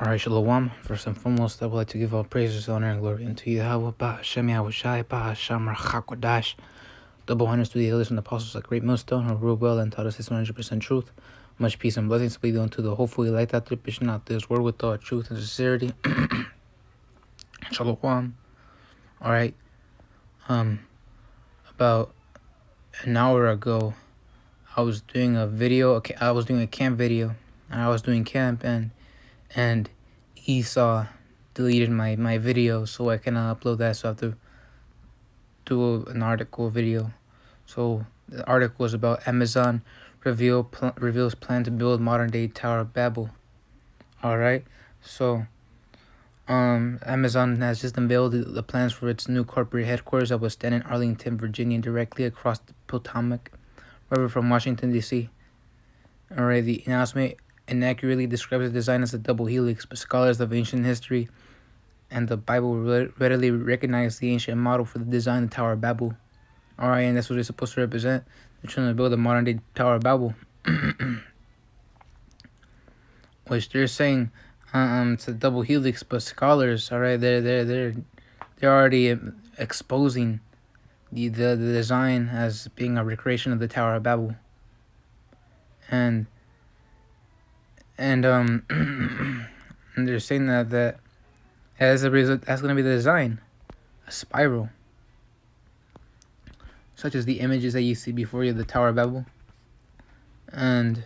Alright, Shalom. First and foremost, I would like to give all praises, honor, and glory unto Yahweh, Ba'ashem Yahushai, Ba'ashem Rachakodash, double honors to the elders and apostles, a great millstone, who ruled well and taught us his 100% truth. Much peace and blessings be unto the hopefully light out there, pushing out this word with all truth and sincerity. Shalom. Alright, about an hour ago, I was doing a video, I was doing a camp video, and I was doing camp, and Esau deleted my video, so I cannot upload that, so I have to do an video. So the article is about Amazon reveals plan to build modern day Tower of Babel. Alright, so Amazon has just unveiled the plans for its new corporate headquarters that will stand in Arlington, Virginia, directly across the Potomac River from Washington, D.C. Alright, the announcement inaccurately describes the design as a double helix, but scholars of ancient history and the Bible readily recognize the ancient model for the design of the Tower of Babel. Alright, and that's what it's supposed to represent. They're trying to build a modern day Tower of Babel. Which they're saying it's a double helix, but scholars, alright, they're already exposing the design as being a recreation of the Tower of Babel. And and they're saying that as a result, that's gonna be the design, a spiral, such as the images that you see before you, the Tower of Babel. And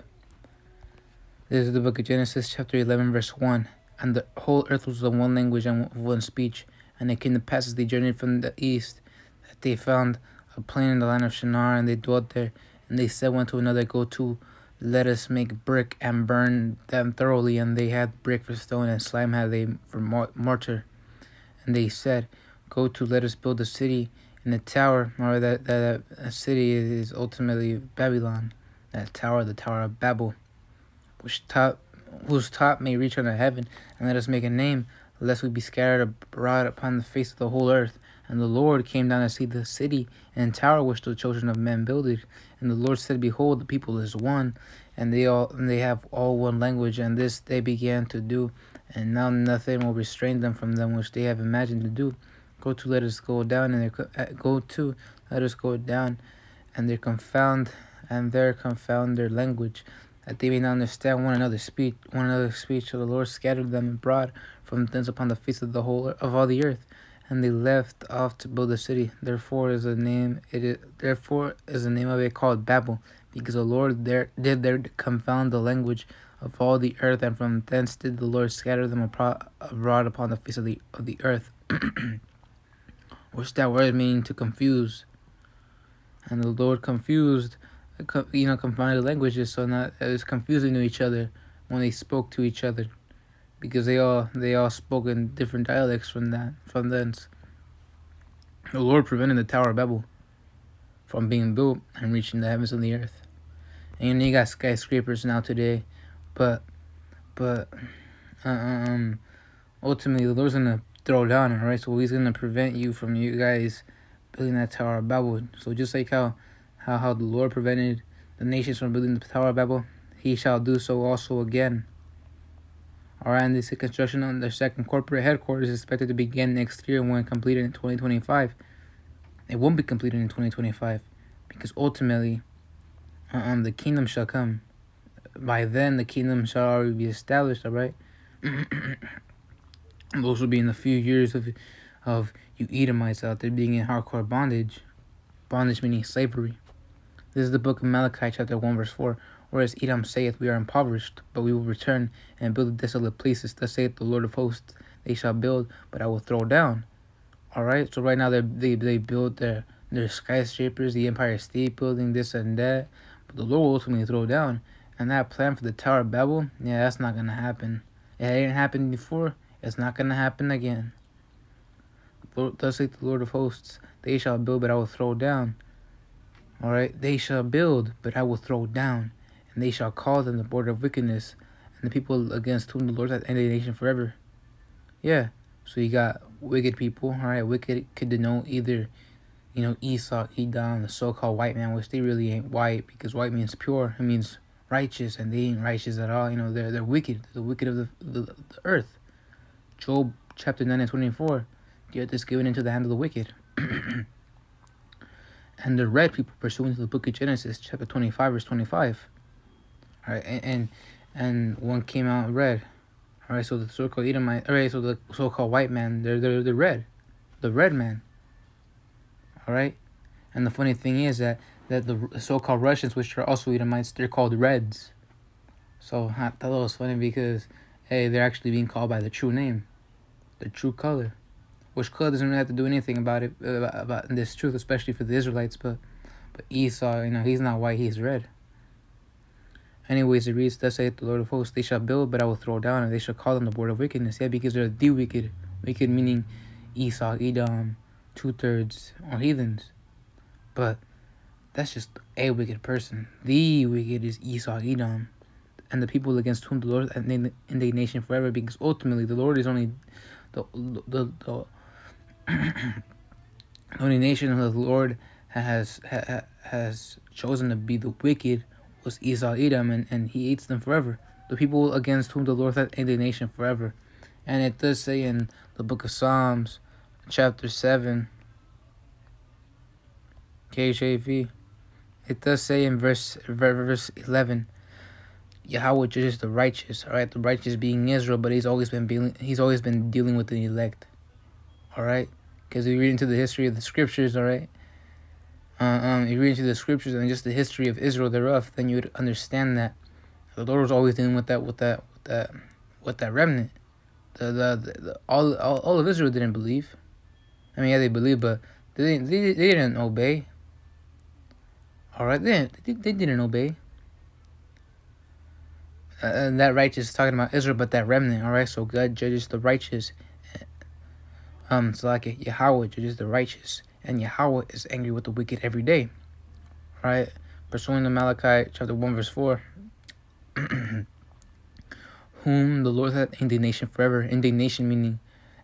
this is the book of Genesis, chapter 11, verse 1. And the whole earth was of one language and one speech. And it came to pass as they journeyed from the east, that they found a plain in the land of Shinar, and they dwelt there. And they said one to another, Go to, let us make brick and burn them thoroughly. And they had brick for stone, and slime had they for mortar. And they said, Go to, let us build a city in the tower, or that city is ultimately Babylon. That tower, the Tower of Babel, whose top may reach unto heaven, and let us make a name, lest we be scattered abroad upon the face of the whole earth. And the Lord came down to see the city and tower which the children of men builded. And the Lord said, Behold, the people is one, and they have all one language, and this they began to do, and now nothing will restrain them from them which they have imagined to do. Go to, let us go down, and let us go down, and there confound their language, that they may not understand one another's speech. So the Lord scattered them abroad from thence upon the face of all the earth, and they left off to build a city. Therefore is the name of it called Babel, because the Lord did confound the language of all the earth, and from thence did the Lord scatter them abroad upon the face of the earth. Which that word meaning to confuse. And the Lord confounded languages, so not it was confusing to each other when they spoke to each other, because they all spoke in different dialects from thence. The Lord prevented the Tower of Babel from being built and reaching the heavens and the earth. And you got skyscrapers now today, but ultimately the Lord's gonna throw down, alright? So He's gonna prevent you guys building that Tower of Babel. So just like how the Lord prevented the nations from building the Tower of Babel, He shall do so also again. Alright, and this construction on their second corporate headquarters is expected to begin next year when completed in 2025. It won't be completed in 2025 because ultimately the kingdom shall come. By then the kingdom shall already be established, alright? Those will be in a few years of you Edomites out there being in hardcore bondage. Bondage meaning slavery. This is the book of Malachi, chapter 1, verse 4. Whereas Edom saith, We are impoverished, but we will return and build desolate places. Thus saith the Lord of hosts, They shall build, but I will throw down. Alright, so right now they build their skyscrapers, the Empire State Building, this and that. But the Lord will ultimately throw down. And that plan for the Tower of Babel, yeah, that's not going to happen. It ain't happened before. It's not going to happen again. Thus saith the Lord of hosts, They shall build, but I will throw down. Alright, they shall build, but I will throw down. And they shall call them the border of wickedness, and the people against whom the Lord hath ended the nation forever. Yeah, so you got wicked people, alright? Wicked could denote either, Esau, Edom, the so-called white man, which they really ain't white, because white means pure. It means righteous, and they ain't righteous at all. They're wicked. They're the wicked of the earth. Job chapter 9 and 24. The earth is given into the hand of the wicked. And the red people pursuant to the book of Genesis, chapter 25, verse 25. All right, and one came out red. All right, so the so-called Edomite, all right, so the so-called white man, they're red, the red man. All right, and the funny thing is that the so-called Russians, which are also Edomites, they're called Reds. So I thought that was funny because, hey, they're actually being called by the true name, the true color, which color doesn't really have to do anything about it, about this truth, especially for the Israelites. But Esau, he's not white, he's red. Anyways, it reads, thus saith the Lord of hosts, they shall build, but I will throw down, and they shall call them the board of wickedness. Yeah, because they're the wicked. Wicked meaning Esau, Edom, 2/3, or heathens. But that's just a wicked person. The wicked is Esau, Edom, and the people against whom the Lord has indignation forever, because ultimately the Lord is only the only nation that the Lord has chosen to be the wicked was Esau, Edom, and he hates them forever. The people against whom the Lord has indignation forever. And it does say in the book of Psalms, chapter 7, KJV, it does say in verse 11, Yahweh judges the righteous. All right, the righteous being Israel, but he's always been dealing with the elect. All right, because we read into the history of the scriptures. All right. You read into the scriptures and just the history of Israel thereof, then you would understand that the Lord was always dealing with that remnant. All of Israel didn't believe. I mean, yeah, they believed, but they didn't obey. All right, they didn't obey. And that righteous is talking about Israel, but that remnant. All right, so God judges the righteous. So like Yahweh judges the righteous. And Yahweh is angry with the wicked every day. Right? Pursuing to Malachi chapter 1 verse 4. Whom the Lord hath indignation forever. Indignation meaning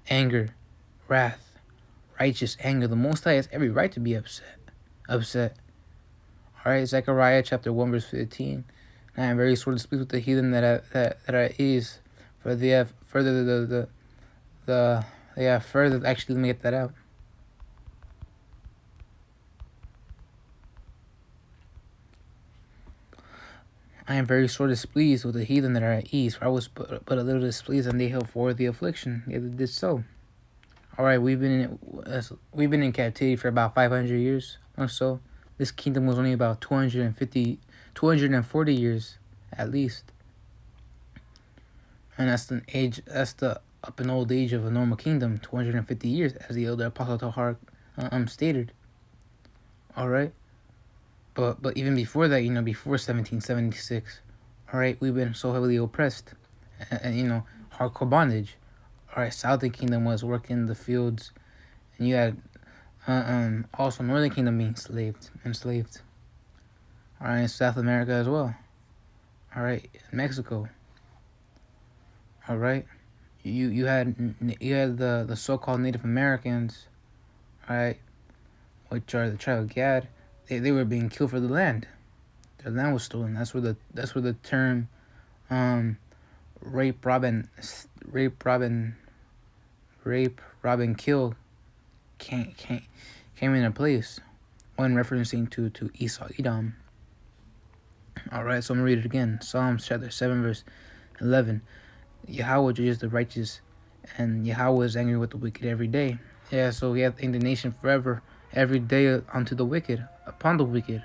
anger, wrath, righteous anger. The Most High has every right to be upset. Alright, Zechariah chapter 1 verse 15. I am very sore to speak with the heathen that are at ease, for they have further actually, let me get that out. I am very sore displeased with the heathen that are at ease, for I was but a little displeased, and they held forth the affliction. They did so. All right, we've been in captivity for about 500 years or so. This kingdom was only about 240 years at least, and that's the up and old age of a normal kingdom, 250 years, as the elder apostle Tahar stated. All right. But even before that, before 1776, all right, we've been so heavily oppressed, and hardcore bondage. All right, Southern Kingdom was working the fields, and you had also Northern Kingdom being enslaved. All right, in South America as well. All right, Mexico. All right, you had the so-called Native Americans, all right, which are the tribe of Gad. They were being killed for the land. Their land was stolen. That's where the term rape, rob, and kill came into place when referencing to Esau, Edom. All right, so I'm gonna read it again. Psalms chapter 7 verse 11. Yahweh judges the righteous, and Yahweh is angry with the wicked every day. Yeah, so he hath indignation forever, every day unto the wicked, upon the wicked.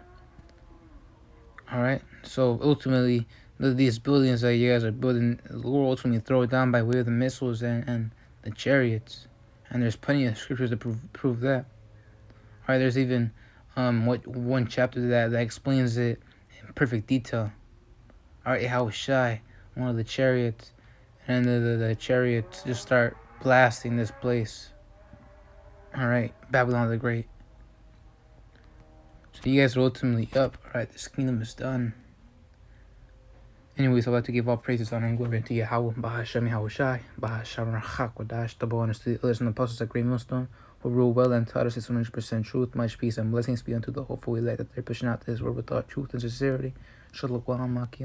All right, so ultimately, these buildings that you guys are building, the Lord will ultimately throw it down by way of the missiles and the chariots, and there's plenty of scriptures to prove that. All right, there's even one chapter that explains it in perfect detail. All right, how shy one of the chariots, and the chariots just start blasting this place. All right, Babylon the Great. So you guys are ultimately up. All right, this kingdom is done. Anyways, I'd like to give all praises, honor, and glory to Yahweh, Bahashem Yahushai, Bahashem Rachak, Wadash, the bonus to the elders and apostles at Great Millstone, who rule well and taught us 100% truth. Much peace and blessings be unto the hopeful elect that they're pushing out this word with all truth and sincerity. Shalom, Makia.